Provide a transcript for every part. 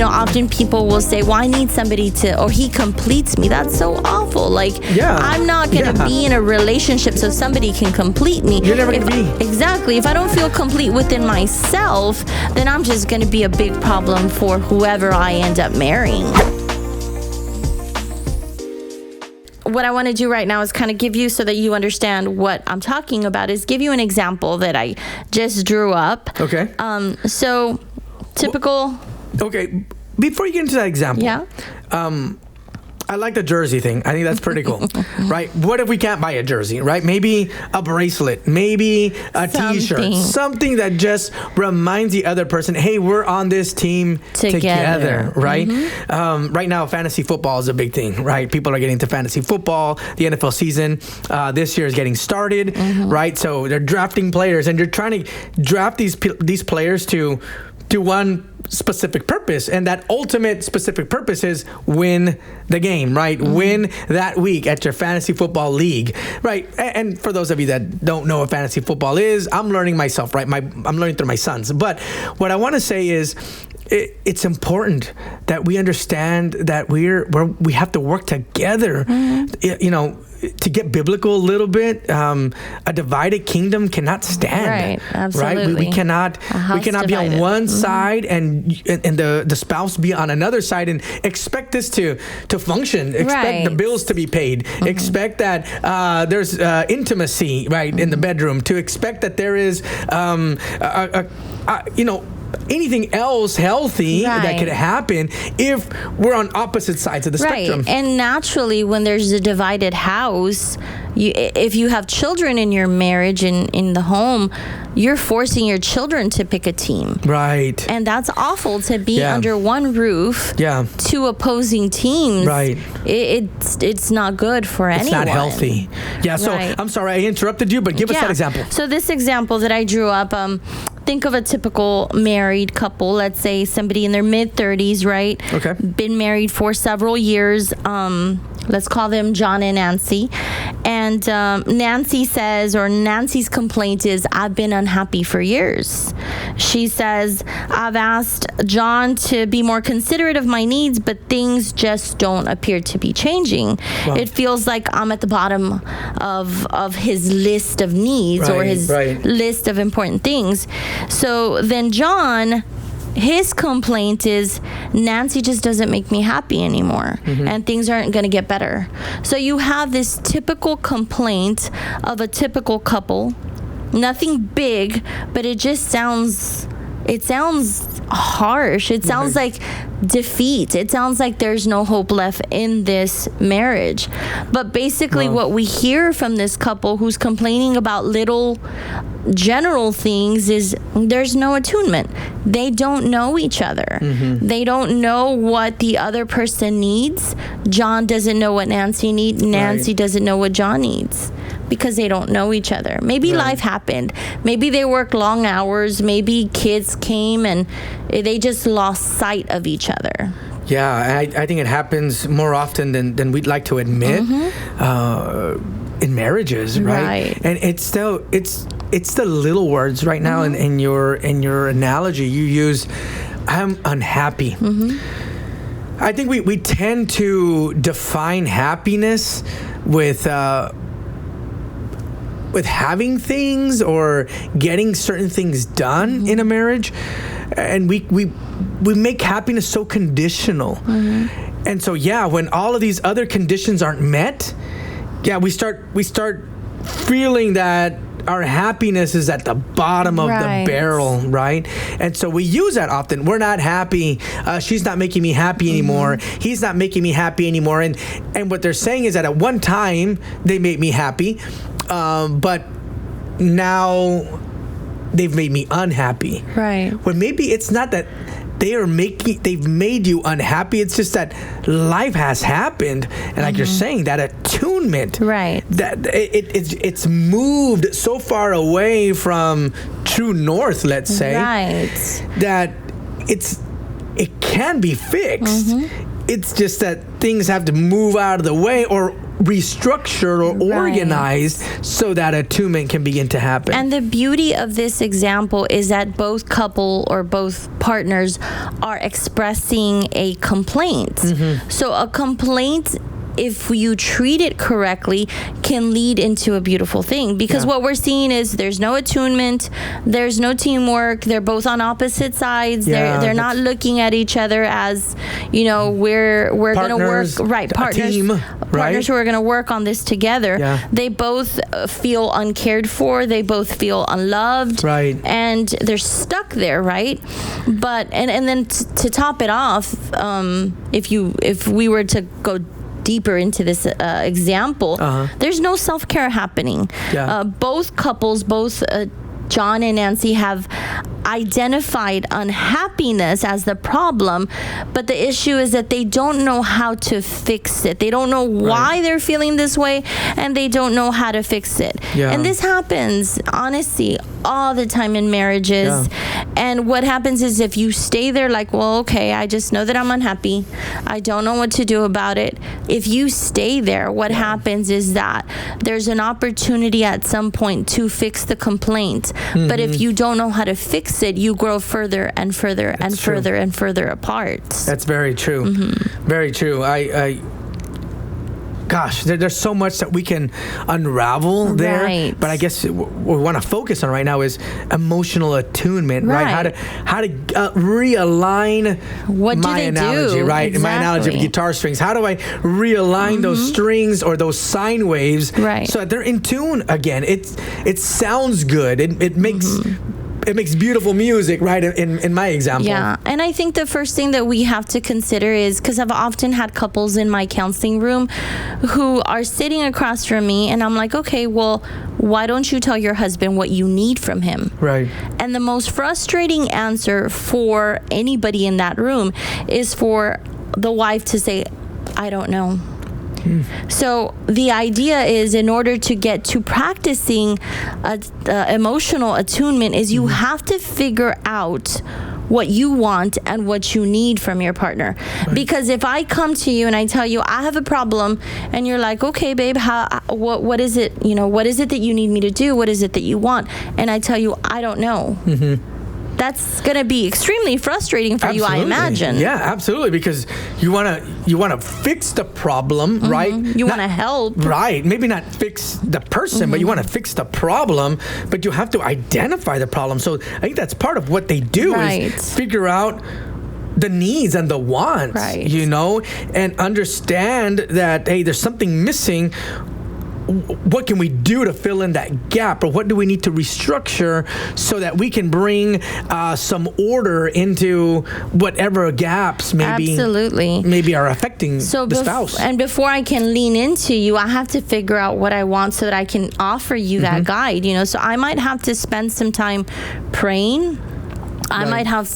often people will say, well, I need somebody to, or he completes me. That's so awful. Like, I'm not going to be in a relationship so somebody can complete me. You're never going to be. Exactly. If I don't feel complete within myself, then I'm just going to be a big problem for whoever I end up marrying. What I want to do right now is kind of give you, so that you understand what I'm talking about, is give you an example that I just drew up. Okay. So typical. Okay. Before you get into that example. Yeah. I like the jersey thing. I think that's pretty cool, right? What if we can't buy a jersey, right? Maybe a bracelet, maybe a t-shirt, something that just reminds the other person, hey, we're on this team together, right? Right now, fantasy football is a big thing, right? People are getting into fantasy football. The NFL season this year is getting started, right? So they're drafting players, and you're trying to draft these players to one specific purpose, and that ultimate specific purpose is win the game, right? Win that week at your fantasy football league, right? And for those of you that don't know what fantasy football is, I'm learning myself, right? I'm learning through my sons. But what I want to say is, it's important that we understand that we have to work together. To get biblical a little bit, a divided kingdom cannot stand. Right, absolutely. Right? We cannot be on one side and the spouse be on another side and expect this to function. Expect the bills to be paid. Expect that there's intimacy, right, in the bedroom. To expect that there is anything else healthy that could happen if we're on opposite sides of the spectrum. And naturally, when there's a divided house, if you have children in your marriage and in the home, you're forcing your children to pick a team. Right. And that's awful, to be under one roof, two opposing teams. Right. It's not good for anyone. It's not healthy. Yeah, so I'm sorry I interrupted you, but give us that example. So this example that I drew up, think of a typical married couple. Let's say somebody in their mid-30s, right? Okay. Been married for several years. Let's call them John and Nancy. And Nancy says, or Nancy's complaint is, I've been unhappy for years. She says, I've asked John to be more considerate of my needs, but things just don't appear to be changing. Wow. It feels like I'm at the bottom of his list of needs, or his list of important things. So then John, his complaint is, Nancy just doesn't make me happy anymore, and things aren't going to get better. So you have this typical complaint of a typical couple. Nothing big, but it just sounds harsh. It sounds like defeat. It sounds like there's no hope left in this marriage. But basically what we hear from this couple who's complaining about little general things is there's no attunement. They don't know each other. They don't know what the other person needs. John doesn't know what Nancy needs. Nancy doesn't know what John needs, because they don't know each other. Maybe life happened. Maybe they worked long hours. Maybe kids came and they just lost sight of each other. Yeah, I think it happens more often than we'd like to admit in marriages, right? And it's the little words right now in your analogy you use. I'm unhappy. I think we tend to define happiness with having things or getting certain things done in a marriage, and we make happiness so conditional. And so when all of these other conditions aren't met, we start feeling that our happiness is at the bottom of the barrel, right? And so we use that often. We're not happy. She's not making me happy anymore. He's not making me happy anymore. And what they're saying is that at one time they made me happy, but now they've made me unhappy. Right. Well, maybe it's not that they've made you unhappy. It's just that life has happened, and like you're saying, that attunement, that it's moved so far away from true north, let's say, that it can be fixed. It's just that things have to move out of the way, or restructured or organized so that attunement can begin to happen. And the beauty of this example is that both couple or both partners are expressing a complaint. So a complaint, if you treat it correctly, can lead into a beautiful thing, because what we're seeing is there's no attunement, there's no teamwork, they're both on opposite sides, they're not looking at each other as, you know, we're gonna work, partners, team, partners who are gonna work on this together. They both feel uncared for, they both feel unloved, and they're stuck there, right? But and then to top it off, if we were to go deeper into this example, there's no self-care happening. Both couples, both John and Nancy, have identified unhappiness as the problem, but the issue is that they don't know how to fix it. They don't know why they're feeling this way, and they don't know how to fix it. And this happens, honestly, all the time in marriages. And what happens is, if you stay there like, well, okay, I just know that I'm unhappy, I don't know what to do about it. If you stay there, what happens is that there's an opportunity at some point to fix the complaint. But if you don't know how to fix it, you grow further and further and further and further apart. That's very true. Very true. Gosh, there's so much that we can unravel there. But I guess what we want to focus on right now is emotional attunement, right? How to realign my analogy, right? My analogy of guitar strings. How do I realign those strings or those sine waves so that they're in tune again? It sounds good. It makes beautiful music, right, in my example. And I think the first thing that we have to consider is, because I've often had couples in my counseling room who are sitting across from me, and I'm like, okay, well, why don't you tell your husband what you need from him? And the most frustrating answer for anybody in that room is for the wife to say, I don't know. So the idea is, in order to get to practicing emotional attunement, is you have to figure out what you want and what you need from your partner. Because if I come to you and I tell you I have a problem, and you're like, okay, babe, what is it? You know, what is it that you need me to do? What is it that you want? And I tell you, I don't know. That's going to be extremely frustrating for you, I imagine. Yeah, absolutely, because you want to fix the problem, right? You want to help. Right. Maybe not fix the person, but you want to fix the problem, but you have to identify the problem. So I think that's part of what they do is figure out the needs and the wants, you know, and understand that, hey, there's something missing. What can we do to fill in that gap, or what do we need to restructure so that we can bring some order into whatever gaps maybe are affecting the spouse? And before I can lean into you, I have to figure out what I want so that I can offer you that guide, you know. So I might have to spend some time praying. I might have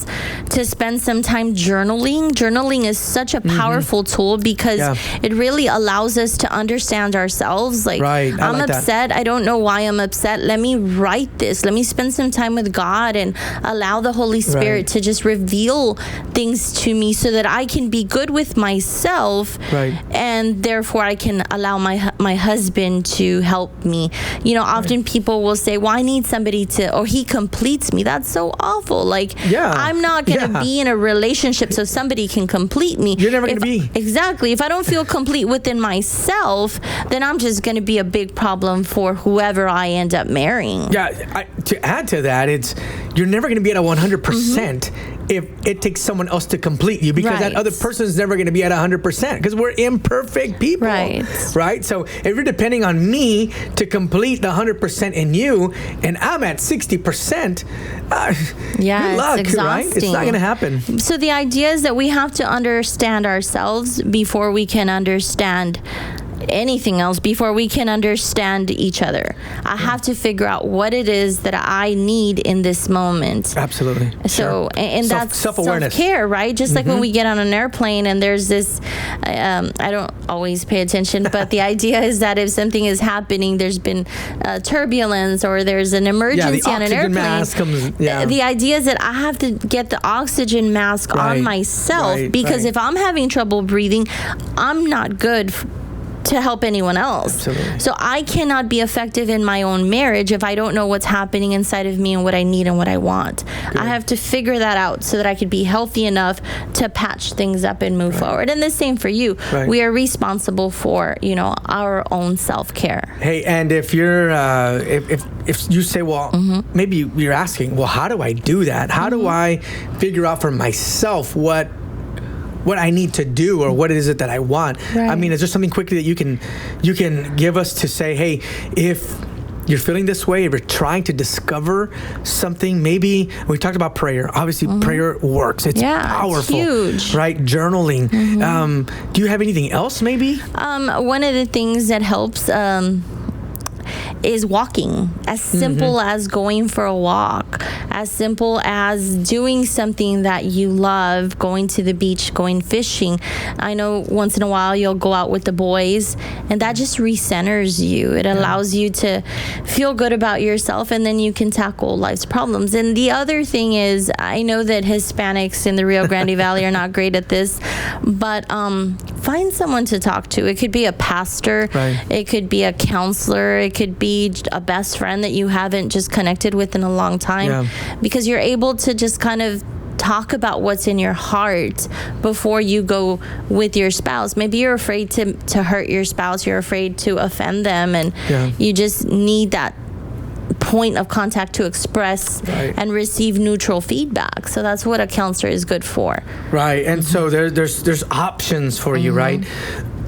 to spend some time journaling. Journaling is such a powerful tool, because it really allows us to understand ourselves. Like, I'm upset. I don't know why I'm upset. Let me write this. Let me spend some time with God and allow the Holy Spirit to just reveal things to me so that I can be good with myself. And therefore I can allow my husband to help me. You know, often people will say, well, I need somebody to, or he completes me. That's so awful. Like, I'm not going to be in a relationship so somebody can complete me. You're never going to be. Exactly. If I don't feel complete within myself, then I'm just going to be a big problem for whoever I end up marrying. To add to that, you're never going to be at a 100% if it takes someone else to complete you, because that other person is never going to be at 100%, because we're imperfect people. Right? So if you're depending on me to complete the 100% in you, and I'm at 60%, good luck, it's exhausting. Right? It's not going to happen. So the idea is that we have to understand ourselves before we can understand anything else, before we can understand each other. I have to figure out what it is that I need in this moment. Absolutely. So, and that's self-awareness. Self-care, right? Just like when we get on an airplane and there's this, I don't always pay attention, but the idea is that if something is happening, there's been turbulence or there's an emergency on an airplane. Mask comes, the idea is that I have to get the oxygen mask on myself, because if I'm having trouble breathing, I'm not good to help anyone else. Absolutely. So I cannot be effective in my own marriage if I don't know what's happening inside of me and what I need and what I want. Good. I have to figure that out so that I could be healthy enough to patch things up and move forward. And the same for you. Right. We are responsible for, our own self-care. Hey, and if you're if you say, well, maybe you're asking, well, how do I do that? How do I figure out for myself what I need to do, or what is it that I want? Right. I mean, is there something quickly that you can give us to say, hey, if you're feeling this way, if you're trying to discover something, maybe we talked about prayer. Obviously, prayer works. It's powerful. It's huge. Right? Journaling. Do you have anything else, maybe? One of the things that helps is walking. As simple as going for a walk, as simple as doing something that you love, going to the beach, going fishing. I know once in a while you'll go out with the boys, and that just recenters you. It allows you to feel good about yourself, and then you can tackle life's problems. And the other thing is, I know that Hispanics in the Rio Grande Valley are not great at this, but find someone to talk to. It could be a pastor, it could be a counselor, it could be a best friend that you haven't just connected with in a long time, because you're able to just kind of talk about what's in your heart before you go with your spouse. Maybe you're afraid to hurt your spouse, you're afraid to offend them, and you just need that point of contact to express and receive neutral feedback. So that's what a counselor is good for. Right. And so there's options for you, right?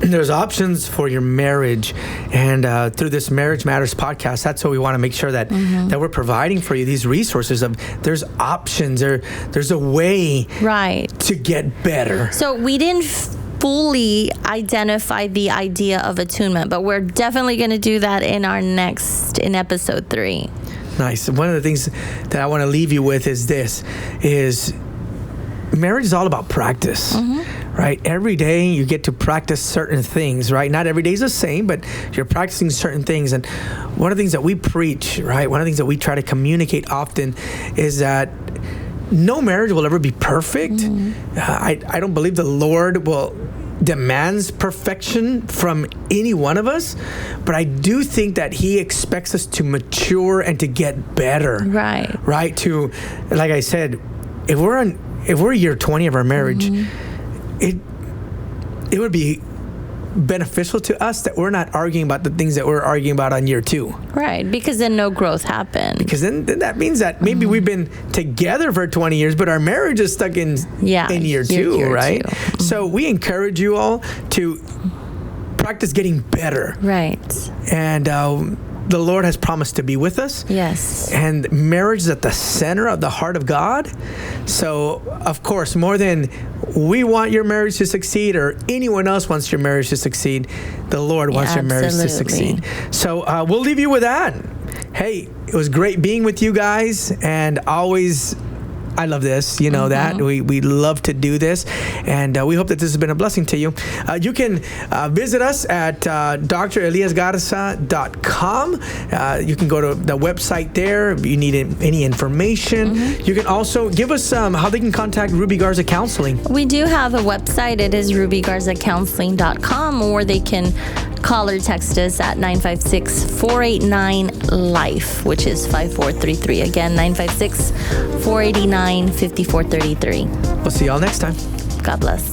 There's options for your marriage, and through this Marriage Matters podcast, that's what we want to make sure that that we're providing for you, these resources of there's options, there's a way to get better. So we didn't fully identify the idea of attunement, but we're definitely going to do that in episode 3. Nice. One of the things that I want to leave you with is marriage is all about practice. Right? Every day you get to practice certain things, right? Not every day is the same, but you're practicing certain things. And one of the things that we preach, right? One of the things that we try to communicate often is that no marriage will ever be perfect. I don't believe the Lord demands perfection from any one of us, but I do think that He expects us to mature and to get better. Right? To, like I said, if we're year 20 of our marriage, it would be beneficial to us that we're not arguing about the things that we're arguing about on year 2. Right, because then no growth happened. Because then that means that maybe we've been together for 20 years, but our marriage is stuck in year 2, right? So we encourage you all to practice getting better. Right. And the Lord has promised to be with us. Yes. And marriage is at the center of the heart of God. So, of course, more than we want your marriage to succeed or anyone else wants your marriage to succeed, the Lord wants your marriage to succeed. So we'll leave you with that. Hey, it was great being with you guys, and always, I love this. You know that. We love to do this, and we hope that this has been a blessing to you. You can visit us at dreliasgarza.com. You can go to the website there if you need any information. You can also give us how they can contact Ruby Garza Counseling. We do have a website. It is rubygarzacounseling.com, or they can call or text us at 956-489-LIFE, which is 5433. Again, 956-489-5433. We'll see y'all next time. God bless.